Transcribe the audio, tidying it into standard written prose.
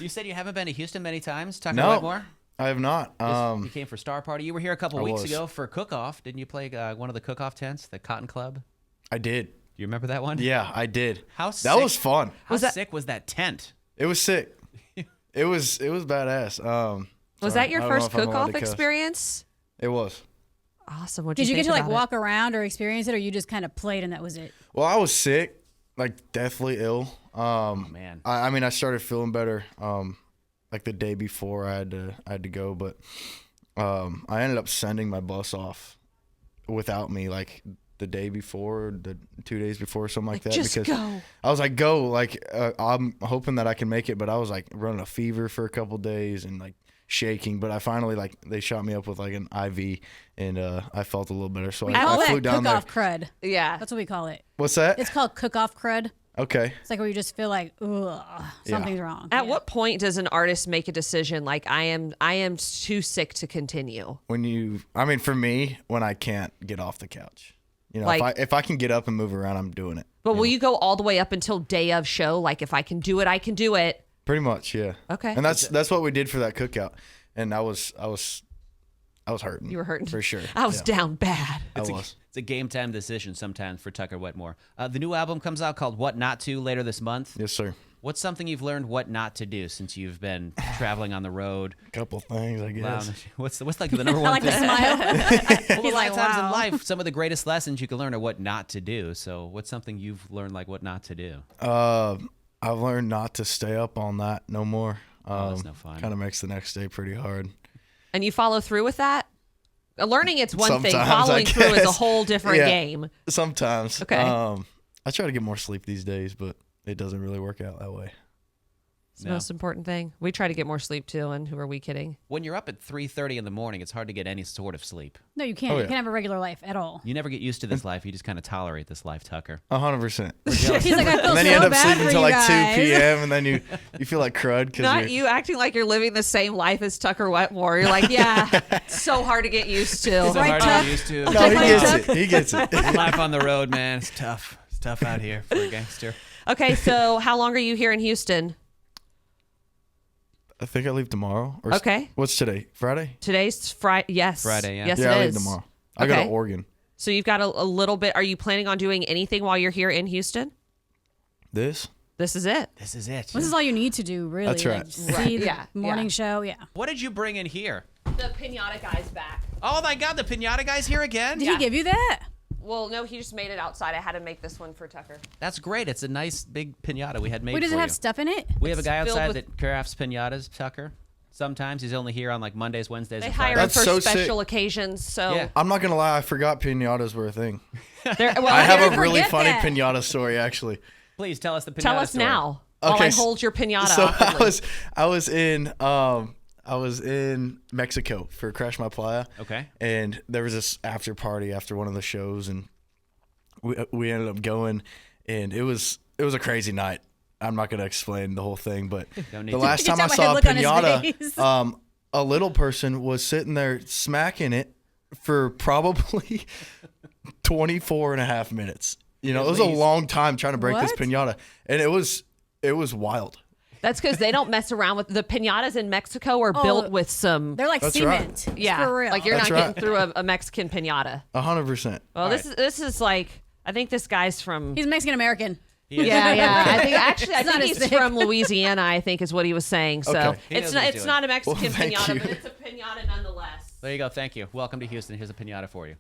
You said you haven't been to Houston many times, Tucker No, Wetmore? I have not. You came for Star Party. You were here a couple weeks ago for Cook-Off. Didn't you play one of the Cook-Off tents, the Cotton Club? I did. Do you remember that one? Yeah, I did. That was fun. How sick was that tent? It was sick. It was badass. Was that your first Cook-Off experience? It was. Awesome. Did you get to walk around or experience it, or you just kind of played and that was it? Well, I was sick, like deathly ill. Oh man. I mean, I started feeling better. Like the day before I had to go, but I ended up sending my bus off without me, like the day before, the 2 days before, something like that. Just because go. I was like, go. Like I'm hoping that I can make it, but I was like running a fever for a couple days and like shaking, but I finally they shot me up with like an IV and I felt a little better. So I flew down there. Cook-off crud. Yeah. That's what we call it. What's that? It's called cook-off crud. Okay. It's like where you just feel like, ugh, something's wrong. At what point does an artist make a decision like I am too sick to continue? For me, when I can't get off the couch. You know, like, if I can get up and move around, I'm doing it. But will you go all the way up until day of show? Like if I can do it, I can do it. Pretty much, yeah. Okay. And that's what we did for that cookout. And I was hurting. You were hurting for sure. I was down bad. It's a game time decision sometimes for Tucker Wetmore. The new album comes out called What Not To later this month. Yes, sir. What's something you've learned what not to do since you've been traveling on the road? A couple things, I guess. Wow. What's like the number one like thing? the smile. Well, a lot of times in life, some of the greatest lessons you can learn are what not to do. So what's something you've learned like what not to do? I've learned not to stay up all night no more. That's no fun. Kind of makes the next day pretty hard. And you follow through with that? Learning it's one thing. Sometimes, Following through is a whole different game. Sometimes. Okay. I try to get more sleep these days, but it doesn't really work out that way. It's the most important thing. We try to get more sleep too, and who are we kidding? When you're up at 3:30 in the morning, it's hard to get any sort of sleep. No, you can't. Oh, yeah. You can't have a regular life at all. You never get used to this life. You just kind of tolerate this life, Tucker. 100%. He's like, I feel And then so you end up bad sleeping for until you like 2 guys. p.m. and then you feel like crud. Not you acting like you're living the same life as Tucker Wetmore. You're like, yeah, it's so hard to get used to. It's so hard to Tuck? get used to. No, he gets it. He gets it. Life on the road, man. It's tough. It's tough out here for a gangster. Okay, so how long are you here in Houston? I think I leave tomorrow. Okay. What's today? Friday? Today's Friday. Yes. Friday, yeah. Yes, Yeah, I it leave is. tomorrow. I go Okay. to Oregon. So you've got a little bit. Are you planning on doing anything while you're here in Houston? This? This is it. This is it. This is all you need to do, really. That's right. Like, see the Yeah, morning yeah. show. Yeah. What did you bring in here? The pinata guy's back. Oh my God, the pinata guy's here again? Did he give you that? Well, no, he just made it outside. I had to make this one for Tucker. That's great. It's a nice big pinata we had made Wait, does for it have you. stuff in it? We have a guy It's filled outside with- that crafts pinatas, Tucker. Sometimes he's only here on like Mondays, Wednesdays, They and hire Fridays. him That's for so special sick. occasions. So Yeah. I'm not going to lie. I forgot pinatas were a thing. well, I have did a I really forget funny that? pinata story, actually. Please tell us the pinata tell us story. now while Okay, I hold your pinata. So awkwardly. I was in Mexico for Crash My Playa. Okay. And there was this after party after one of the shows, and we ended up going, and it was a crazy night. I'm not going to explain the whole thing, but Don't need the to. last You time I can tell saw a by his look on his pinata, face. a little person was sitting there smacking it for probably 24 and a half minutes. You know, it was a long time trying to break this What? pinata, and it was wild. That's because they don't mess around with the pinatas in Mexico are built with some. They're like That's cement. right. Yeah, For real. like you're That's not right. getting through a Mexican pinata. 100%. Well, this is like I think this guy's from. He's Mexican American. Yeah. I think It's I not think as he's thick. from Louisiana. I think is what he was saying. So Okay. He it's knows what he's it's doing. not a Mexican Well, thank pinata, you. but it's a pinata nonetheless. There you go. Thank you. Welcome to Houston. Here's a pinata for you.